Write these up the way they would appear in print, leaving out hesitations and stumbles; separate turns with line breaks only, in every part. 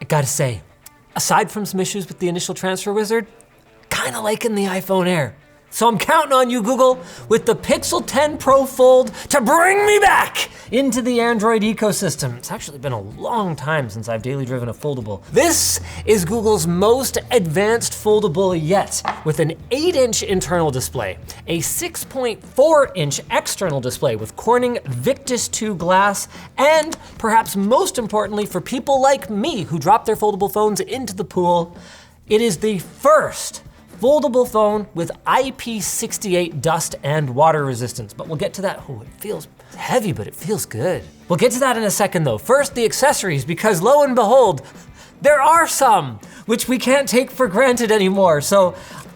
gotta say, aside from some issues with the initial transfer wizard, kinda liking the iPhone Air. So I'm counting on you, Google, with the Pixel 10 Pro Fold to bring me back into the Android ecosystem. It's actually been a long time since I've daily driven a foldable. This is Google's most advanced foldable yet, with an 8-inch internal display, a 6.4-inch external display with Corning Victus 2 glass, and perhaps most importantly for people like me who drop their foldable phones into the pool, it is the first foldable phone with IP68 dust and water resistance. But we'll get to that. Oh, it feels heavy, but it feels good. We'll get to that in a second though. First, the accessories, because lo and behold, there are some, which we can't take for granted anymore. So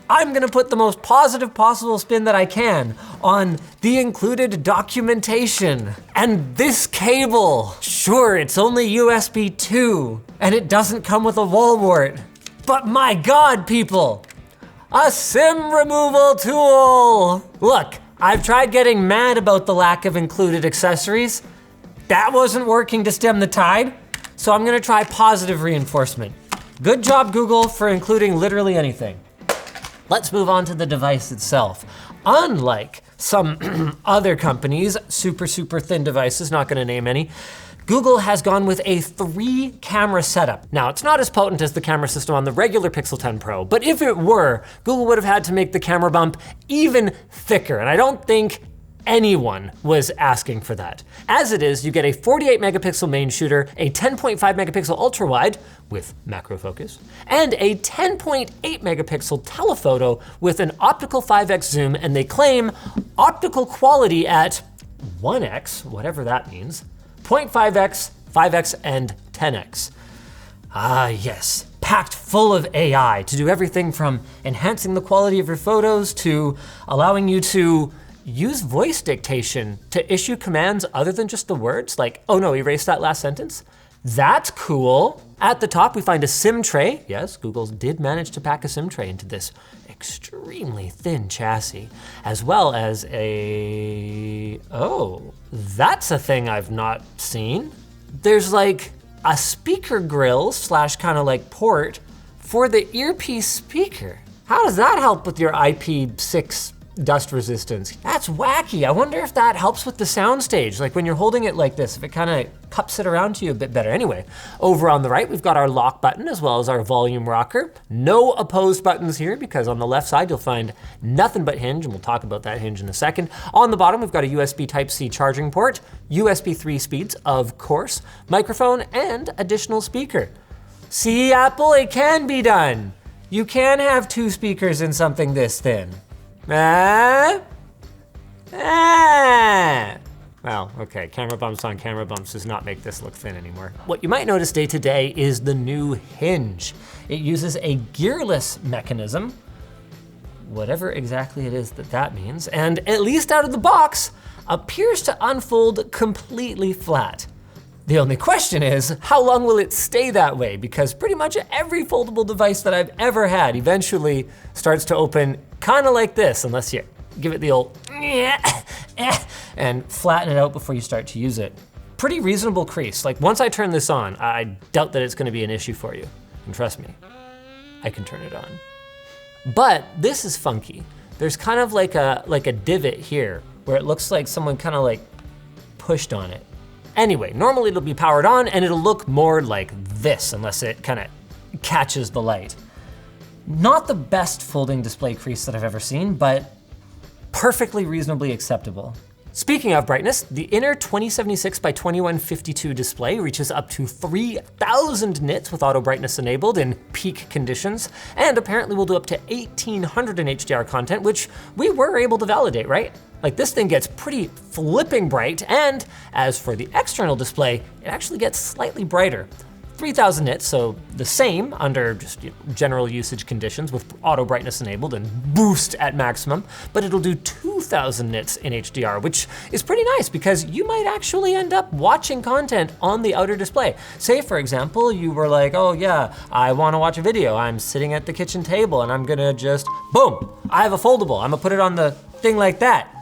I'm gonna put the most positive possible spin that I can on the included documentation. And this cable, sure, it's only USB 2, and it doesn't come with a wall wart. But my God, people, a SIM removal tool! Look, I've tried getting mad about the lack of included accessories. That wasn't working to stem the tide, so I'm gonna try positive reinforcement. Good job, Google, for including literally anything. Let's move on to the device itself. Unlike some other companies, super thin devices, not gonna name any, Google has gone with a 3-camera setup. Now, it's not as potent as the camera system on the regular Pixel 10 Pro, but if it were, Google would have had to make the camera bump even thicker, and I don't think anyone was asking for that. As it is, you get a 48 megapixel main shooter, a 10.5 megapixel ultra wide with macro focus, and a 10.8 megapixel telephoto with an optical 5x zoom, and they claim optical quality at 1x, whatever that means, 0.5x, 5x, and 10x. Ah, yes, packed full of AI to do everything from enhancing the quality of your photos to allowing you to use voice dictation to issue commands other than just the words, like, oh no, erase that last sentence. That's cool. At the top, we find a SIM tray. Yes, Google did manage to pack a SIM tray into this extremely thin chassis, as well as oh, that's a thing I've not seen. There's like a speaker grill slash kind of like port for the earpiece speaker. How does that help with your IP6 dust resistance? That's wacky. I wonder if that helps with the soundstage, like when you're holding it like this, if it kind of cups it around to you a bit better. Anyway, over on the right, we've got our lock button as well as our volume rocker. No opposed buttons here because on the left side, you'll find nothing but hinge, and we'll talk about that hinge in a second. On the bottom, we've got a USB Type-C charging port, USB 3 speeds, of course, microphone, and additional speaker. See, Apple, it can be done. You can have 2 speakers in something this thin. Well, okay, camera bumps on camera bumps does not make this look thin anymore. What you might notice day to day is the new hinge. It uses a gearless mechanism, whatever exactly it is that means, and at least out of the box, appears to unfold completely flat. The only question is, how long will it stay that way? Because pretty much every foldable device that I've ever had eventually starts to open kind of like this, unless you give it the old and flatten it out before you start to use it. Pretty reasonable crease. Like once I turn this on, I doubt that it's gonna be an issue for you. And trust me, I can turn it on. But this is funky. There's kind of like a divot here where it looks like someone kind of like pushed on it. Anyway, normally it'll be powered on and it'll look more like this unless it kind of catches the light. Not the best folding display crease that I've ever seen, but perfectly reasonably acceptable. Speaking of brightness, the inner 2076 by 2152 display reaches up to 3000 nits with auto brightness enabled in peak conditions, and apparently will do up to 1800 in HDR content, which we were able to validate, right? Like this thing gets pretty flipping bright, and as for the external display, it actually gets slightly brighter. 3000 nits, so the same under just general usage conditions with auto brightness enabled and boost at maximum, but it'll do 2000 nits in HDR, which is pretty nice because you might actually end up watching content on the outer display. Say for example, you were like, oh yeah, I wanna watch a video. I'm sitting at the kitchen table and I'm gonna just, boom, I have a foldable. I'm gonna put it on the thing like that.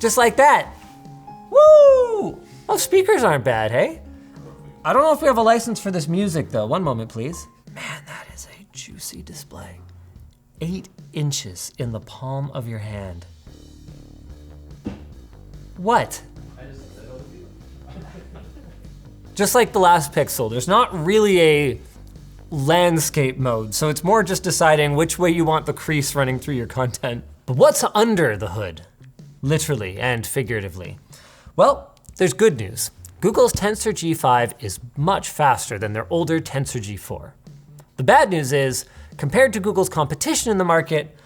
Just like that. Woo! Oh, speakers aren't bad, hey? I don't know if we have a license for this music though. One moment, please. Man, that is a juicy display. 8 inches in the palm of your hand. What? Just like the last Pixel, there's not really a landscape mode, so it's more just deciding which way you want the crease running through your content. But what's under the hood? Literally and figuratively. Well, there's good news. Google's Tensor G5 is much faster than their older Tensor G4. The bad news is, compared to Google's competition in the market,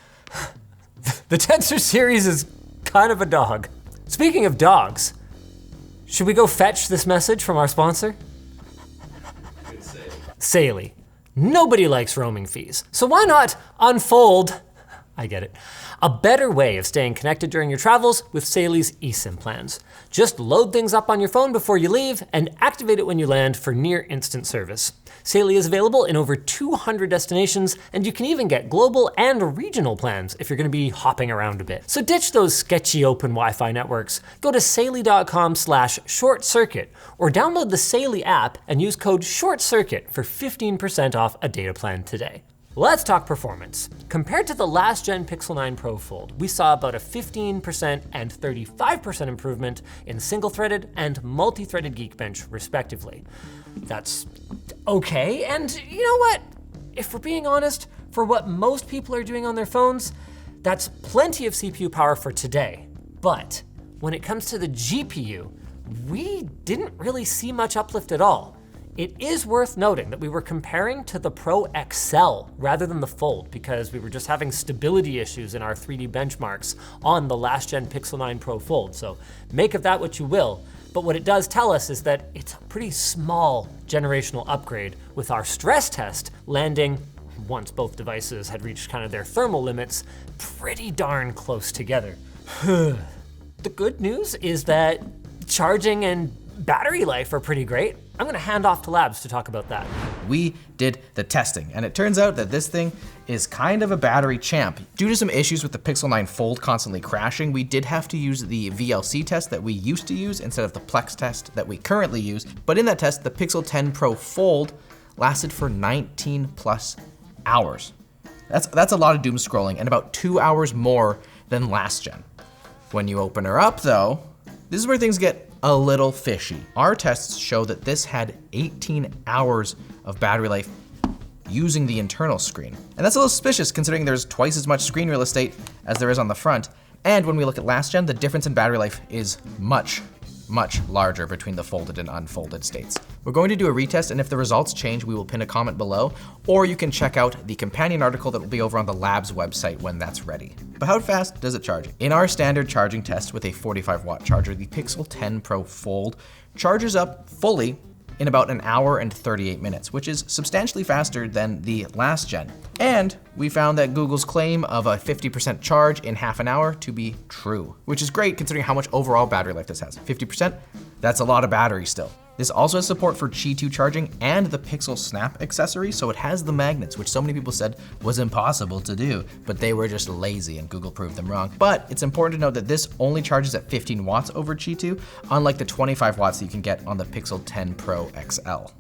the Tensor series is kind of a dog. Speaking of dogs, should we go fetch this message from our sponsor? Saily. Nobody likes roaming fees, so why not unfold, I get it, a better way of staying connected during your travels with Saily's eSIM plans. Just load things up on your phone before you leave and activate it when you land for near instant service. Saily is available in over 200 destinations, and you can even get global and regional plans if you're gonna be hopping around a bit. So ditch those sketchy open Wi-Fi networks. Go to saily.com/ShortCircuit or download the Saily app and use code ShortCircuit for 15% off a data plan today. Let's talk performance. Compared to the last gen Pixel 9 Pro Fold, we saw about a 15% and 35% improvement in single-threaded and multi-threaded Geekbench, respectively. That's okay, and you know what? If we're being honest, for what most people are doing on their phones, that's plenty of CPU power for today. But when it comes to the GPU, we didn't really see much uplift at all. It is worth noting that we were comparing to the Pro XL rather than the Fold because we were just having stability issues in our 3D benchmarks on the last gen Pixel 9 Pro Fold. So make of that what you will. But what it does tell us is that it's a pretty small generational upgrade, with our stress test landing, once both devices had reached kind of their thermal limits, pretty darn close together. The good news is that charging and battery life are pretty great. I'm gonna hand off to Labs to talk about that.
We did the testing, and it turns out that this thing is kind of a battery champ. Due to some issues with the Pixel 9 Fold constantly crashing, we did have to use the VLC test that we used to use instead of the Plex test that we currently use. But in that test, the Pixel 10 Pro Fold lasted for 19 plus hours. That's a lot of doom scrolling and about 2 hours more than last gen. When you open her up though, this is where things get a little fishy. Our tests show that this had 18 hours of battery life using the internal screen. And that's a little suspicious considering there's twice as much screen real estate as there is on the front. And when we look at last gen, the difference in battery life is much larger between the folded and unfolded states. We're going to do a retest, and if the results change, we will pin a comment below, or you can check out the companion article that will be over on the Labs website when that's ready. But how fast does it charge? In our standard charging test with a 45-watt charger, the Pixel 10 Pro Fold charges up fully in about an hour and 38 minutes, which is substantially faster than the last gen. And we found that Google's claim of a 50% charge in half an hour to be true, which is great considering how much overall battery life this has. 50%, that's a lot of battery still. This also has support for Qi 2 charging and the Pixel Snap accessory, so it has the magnets, which so many people said was impossible to do, but they were just lazy and Google proved them wrong. But it's important to note that this only charges at 15 watts over Qi 2, unlike the 25 watts that you can get on the Pixel 10 Pro XL.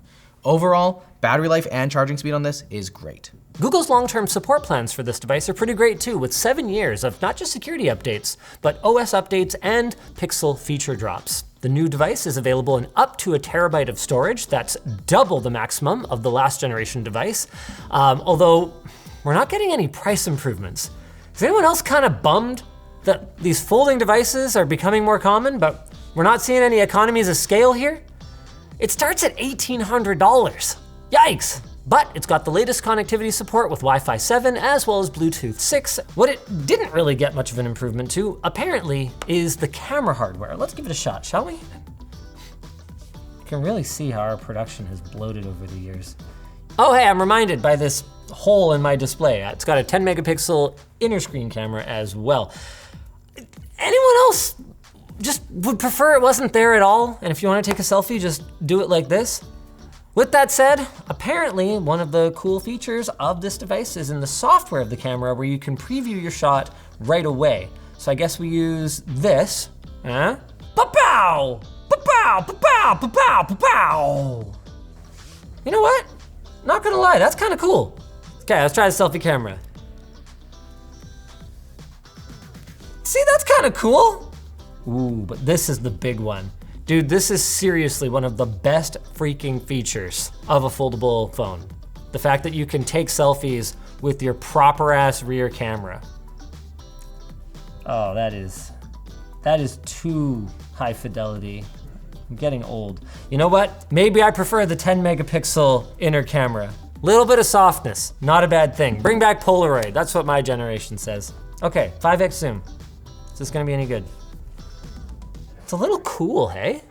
Overall, battery life and charging speed on this is great.
Google's long-term support plans for this device are pretty great too, with 7 years of not just security updates, but OS updates and Pixel feature drops. The new device is available in up to 1 terabyte of storage. That's double the maximum of the last generation device. Although we're not getting any price improvements. Is anyone else kind of bummed that these folding devices are becoming more common, but we're not seeing any economies of scale here? It starts at $1,800. Yikes! But it's got the latest connectivity support with Wi-Fi 7 as well as Bluetooth 6. What it didn't really get much of an improvement to, apparently, is the camera hardware. Let's give it a shot, shall we? You can really see how our production has bloated over the years. Oh hey, I'm reminded by this hole in my display. It's got a 10 megapixel inner screen camera as well. Anyone else just would prefer it wasn't there at all? And if you want to take a selfie, just do it like this? With that said, apparently one of the cool features of this device is in the software of the camera where you can preview your shot right away. So I guess we use this, Pa-pow! Pa-pow! Pa-pow! Pa-pow! Pa-pow! You know what? Not gonna lie, that's kind of cool. Okay, let's try the selfie camera. See, that's kind of cool. Ooh, but this is the big one. Dude, this is seriously one of the best freaking features of a foldable phone. The fact that you can take selfies with your proper ass rear camera. Oh, that is too high fidelity. I'm getting old. You know what? Maybe I prefer the 10 megapixel inner camera. Little bit of softness, not a bad thing. Bring back Polaroid, that's what my generation says. Okay, 5x zoom. Is this gonna be any good? It's a little cool, hey?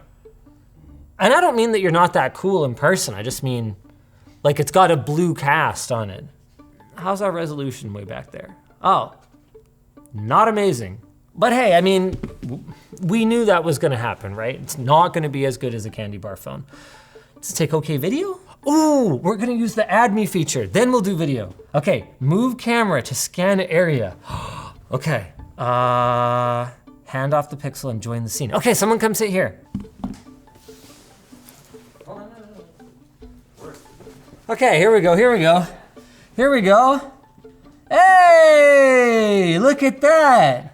And I don't mean that you're not that cool in person, I just mean like it's got a blue cast on it. How's our resolution way back there? Oh, not amazing. But hey, I mean, we knew that was gonna happen, right? It's not gonna be as good as a candy bar phone. Does it take okay video? Ooh, we're gonna use the add me feature, then we'll do video. Okay, move camera to scan area. Okay, hand off the pixel and join the scene. Okay, someone come sit here. Okay, here we go. Hey, look at that.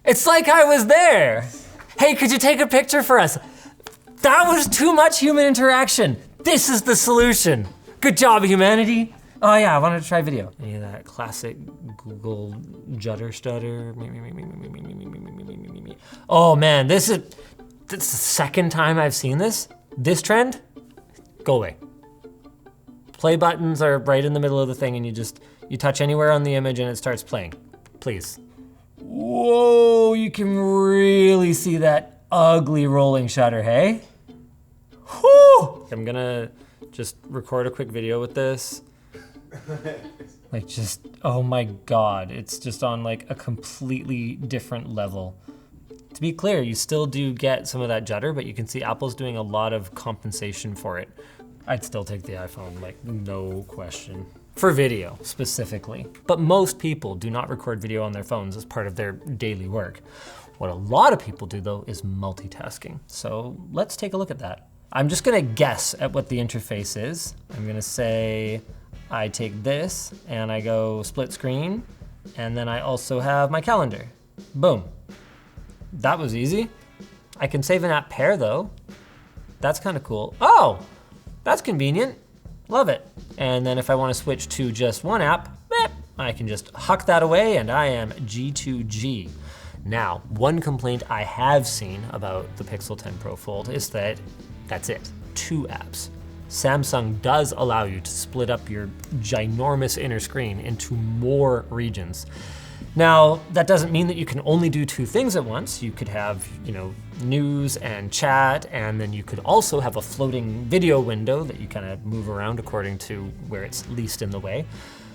It's like I was there. Hey, could you take a picture for us? That was too much human interaction. This is the solution. Good job, humanity. Oh yeah, I wanted to try video. Any of that classic Google judder stutter? Oh man, this is the second time I've seen this. This trend, go away. Play buttons are right in the middle of the thing and you touch anywhere on the image and it starts playing, please. Whoa, you can really see that ugly rolling shutter, hey? Whew! I'm gonna just record a quick video with this. Like just, oh my God, it's just on like a completely different level. To be clear, you still do get some of that judder, but you can see Apple's doing a lot of compensation for it. I'd still take the iPhone, like no question. For video, specifically. But most people do not record video on their phones as part of their daily work. What a lot of people do though is multitasking. So let's take a look at that. I'm just gonna guess at what the interface is. I'm gonna say, I take this and I go split screen, and then I also have my calendar. Boom. That was easy. I can save an app pair though. That's kind of cool. Oh, that's convenient. Love it. And then if I want to switch to just one app, I can just huck that away and I am G2G. Now, one complaint I have seen about the Pixel 10 Pro Fold is that that's it, 2 apps. Samsung does allow you to split up your ginormous inner screen into more regions. Now, that doesn't mean that you can only do 2 things at once. You could have, news and chat, and then you could also have a floating video window that you kind of move around according to where it's least in the way.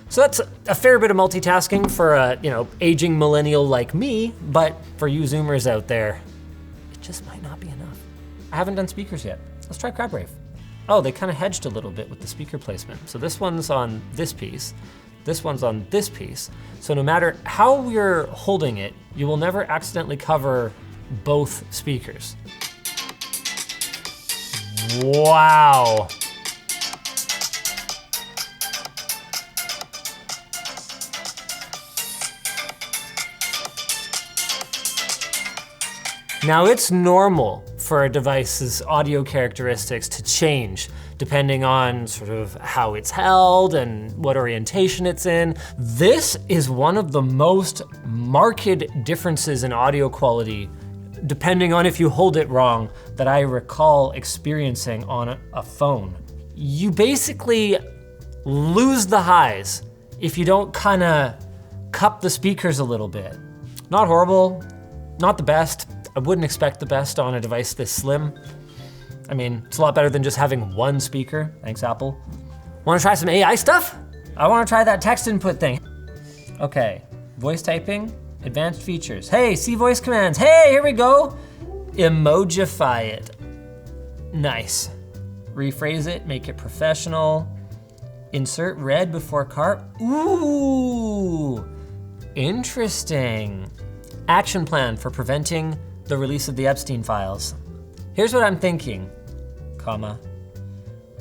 So that's a fair bit of multitasking for a, aging millennial like me, but for you Zoomers out there, it just might not be enough. I haven't done speakers yet. Let's try Crab Oh, they kind of hedged a little bit with the speaker placement. So this one's on this piece. This one's on this piece. So no matter how you're holding it, you will never accidentally cover both speakers. Wow. Now it's normal for a device's audio characteristics to change depending on sort of how it's held and what orientation it's in. This is one of the most marked differences in audio quality, depending on if you hold it wrong, that I recall experiencing on a phone. You basically lose the highs if you don't kind of cup the speakers a little bit. Not horrible, not the best. I wouldn't expect the best on a device this slim. I mean, it's a lot better than just having one speaker. Thanks, Apple. Wanna try some AI stuff? I wanna try that text input thing. Okay, voice typing, advanced features. Hey, see voice commands. Hey, here we go. Emojify it. Nice. Rephrase it, make it professional. Insert red before car. Ooh, interesting. Action plan for preventing the release of the Epstein files. Here's what I'm thinking, comma.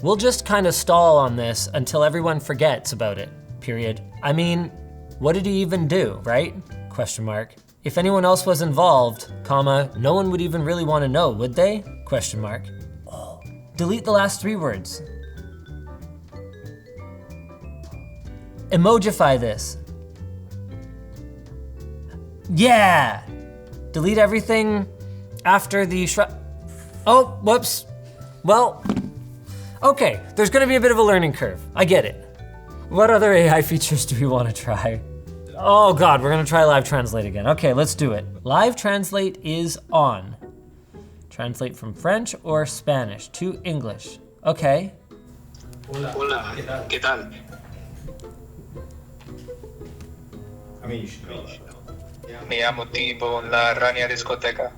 We'll just kind of stall on this until everyone forgets about it, period. I mean, what did he even do, right? Question mark. If anyone else was involved, comma, no one would even really want to know, would they? Question mark. Oh, delete the last 3 words. Emojify this. Yeah! Delete everything after the oh, whoops. Well, okay, there's gonna be a bit of a learning curve. I get it. What other AI features do we wanna try? Oh God, we're gonna try Live Translate again. Okay, let's do it. Live Translate is on. Translate from French or Spanish to English. Okay.
Hola, ¿qué tal?
I mean, you should know that.
Me llamo Tipo La Rania Discoteca.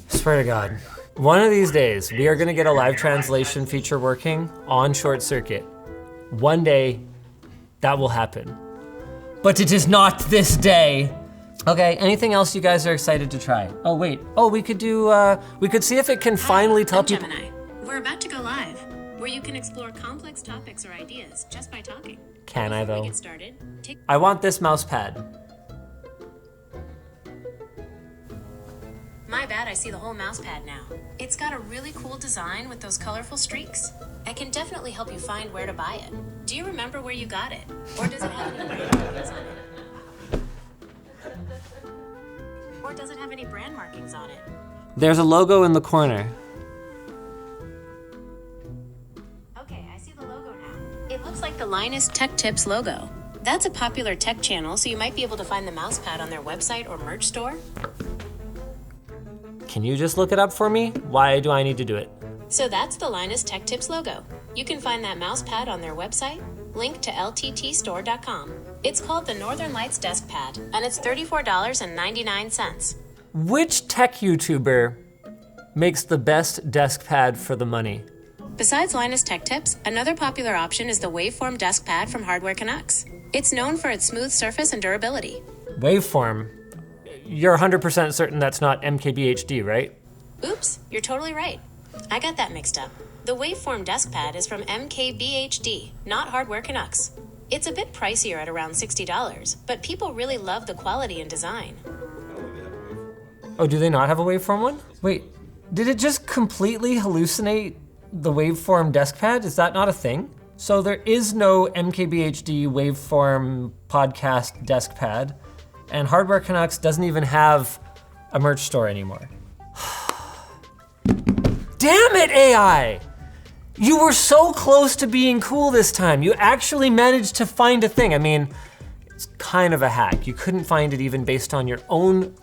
Swear to God. One of these days, we are gonna get a live translation feature working on ShortCircuit. One day, that will happen. But it is not this day. Okay, anything else you guys are excited to try? Oh wait, we could see if it can finally tell
I'm
people.
Gemini. We're about to go live, where you can explore complex topics or ideas just by talking.
Can I
Before
though?
we get started,
I want this mouse pad.
My bad, I see the whole mouse pad now. It's got a really cool design with those colorful streaks. I can definitely help you find where to buy it. Do you remember where you got it? Or does it have any brand markings on it? Or does it have any brand markings on it?
There's a logo in the corner.
Okay, I see the logo now. It looks like the Linus Tech Tips logo. That's a popular tech channel, so you might be able to find the mouse pad on their website or merch store.
Can you just look it up for me? Why do I need to do it?
So that's the Linus Tech Tips logo. You can find that mouse pad on their website, linked to lttstore.com. It's called the Northern Lights Desk Pad, and it's $34.99.
Which tech YouTuber makes the best desk pad for the money?
Besides Linus Tech Tips, another popular option is the Waveform Desk Pad from Hardware Canucks. It's known for its smooth surface and durability.
Waveform. You're 100% certain that's not MKBHD, right?
Oops, you're totally right. I got that mixed up. The Waveform Desk Pad is from MKBHD, not Hardware Canucks. It's a bit pricier at around $60, but people really love the quality and design.
Oh, do they not have a waveform one? Wait, did it just completely hallucinate the waveform desk pad? Is that not a thing? So there is no MKBHD waveform podcast desk pad, and Hardware Canucks doesn't even have a merch store anymore. Damn it, AI! You were so close to being cool this time. You actually managed to find a thing. I mean, it's kind of a hack. You couldn't find it even based on your own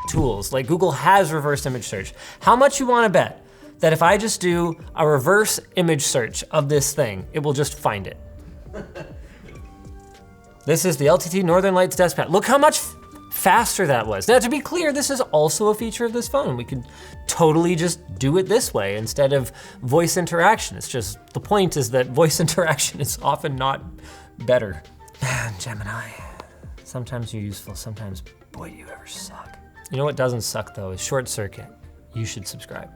tools. Like Google has reverse image search. How much you wanna bet that if I just do a reverse image search of this thing, it will just find it? This is the LTT Northern Lights Desk Pad. Look how much faster that was. Now to be clear, this is also a feature of this phone. We could totally just do it this way instead of voice interaction. It's just, the point is that voice interaction is often not better. Man, Gemini, sometimes you're useful, sometimes, boy, do you ever suck. You know what doesn't suck though, is ShortCircuit. You should subscribe.